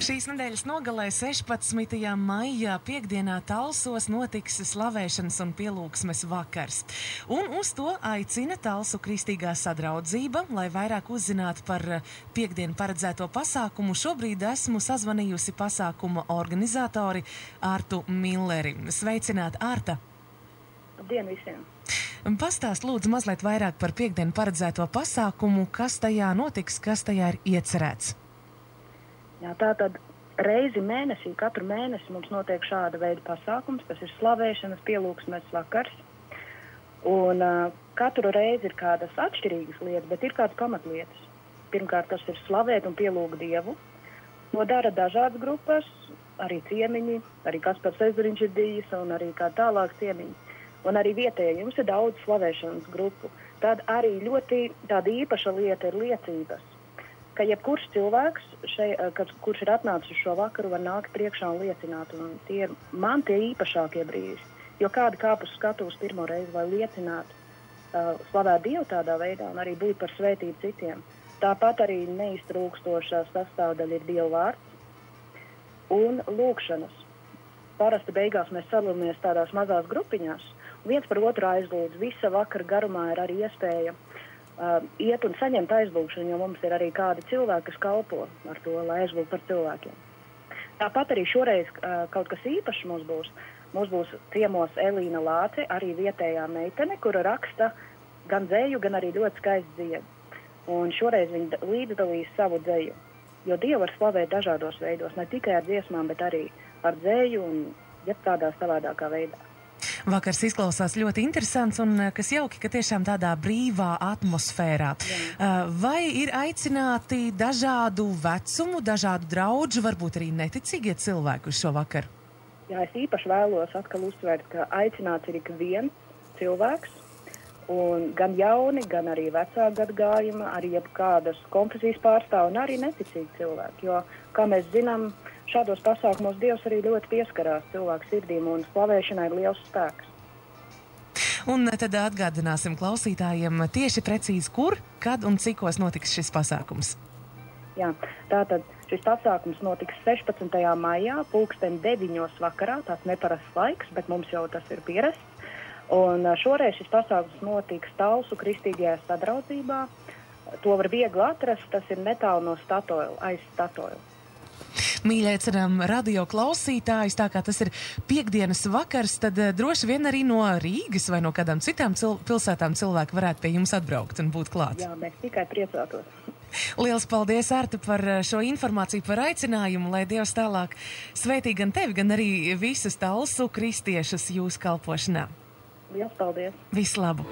Šīs nedēļas nogalē 16. maijā piekdienā Talsos notiks slavēšanas un pielūgsmes vakars. Un uz to aicina Talsu Kristīgā sadraudzība, lai vairāk uzzinātu par piekdienu paredzēto pasākumu. Šobrīd esmu sazvanījusi pasākuma organizatori Artu Milleri. Sveicināt, Arta! Labdien visiem! Pastāst lūdzu mazliet vairāk par piekdienu paredzēto pasākumu, kas tajā notiks, kas tajā ir iecerēts. Jā, tātad reizi mēnesī, katru mēnesi mums notiek šāda veida pasākums. Tas ir slavēšanas pielūgsmes vakars. Un katru reizi ir kādas atšķirīgas lietas, bet ir kādas pamatlietas. Pirmkārt, tas ir slavēt un pielūgt Dievu. To dara dažādas grupas, arī ciemiņi, arī Kaspars Ezeriņš ir bijis un arī kā tālāk ciemiņi. Un arī vietēji jums ir daudz slavēšanas grupu. Tad arī ļoti tāda īpaša lieta ir liecības. Ka jebkurš cilvēks, kurš ir atnācis uz šo vakaru, var nākt priekšā un liecināt. Un tie ir man tie īpašākie brīži. Jo kādi kāp uz skatuves pirmo reizi vai liecināt, slavēt Dievu tādā veidā un arī būt par svētību citiem. Tāpat arī neiztrūkstošā sastāvdaļa ir Dieva vārds un lūgšanas. Parasti beigās mēs sadalāmies tādās mazās grupiņās. Viens par otru aizlūdz. Visa vakara garumā ir arī iespēja iet un saņemt aizlūgšanu, jo mums ir arī kādi cilvēki, kas kalpo ar to, lai aizlūgtu par cilvēkiem. Tāpat arī šoreiz kaut kas īpašs mums būs. Mums būs ciemos Elīna Lāce, arī vietējā meitene, kura raksta gan dzeju, gan arī ļoti skaistu dziedu. Un šoreiz viņa līdzdalīs savu dzeju, jo Dievu var slavēt dažādos veidos, ne tikai ar dziesmām, bet arī ar dzeju un jebkādā savādākā veidā. Vakars izklausās ļoti interesants un kas jauki, ka tiešām tādā brīvā atmosfērā. Vai ir aicināti dažādu vecumu, dažādu draudžu, varbūt arī neticīgie cilvēki uz šo vakaru? Jā, es īpaši vēlos atkal uzsvērt, ka aicināts ir ik viens cilvēks, un gan jauni, gan arī vecā gadgājuma, arī jebkādas konfesijas pārstāv un arī neticīgi cilvēki, jo, kā mēs zinām, šādos pasākumos Dievs arī ļoti pieskarās cilvēku sirdīm un slavēšanai ir liels spēks. Un tad atgādināsim klausītājiem tieši precīzi, kur, kad un cikos notiks šis pasākums. Jā, tātad šis pasākums notiks 16. maijā, 9:00 vakarā, tāds neparasts laiks, bet mums jau tas ir pierasts. Un šoreiz šis pasākums notiks Talsu Kristīgajā sadraudzībā. To var viegli atrast, tas ir netālu no Statoil, aiz Statoil. Mīļie, ceram, radio klausītājs, tā kā tas ir piekdienas vakars, tad droši vien arī no Rīgas vai no kādām citām pilsētām cilvēki varētu pie jums atbraukt un būt klāt. Jā, mēs tikai priecātos. Liels paldies, Arta, par šo informāciju, par aicinājumu, lai Dievs tālāk svētī gan tevi, gan arī visas Talsu kristiešus jūsu kalpošanā. Liels paldies! Visu labu!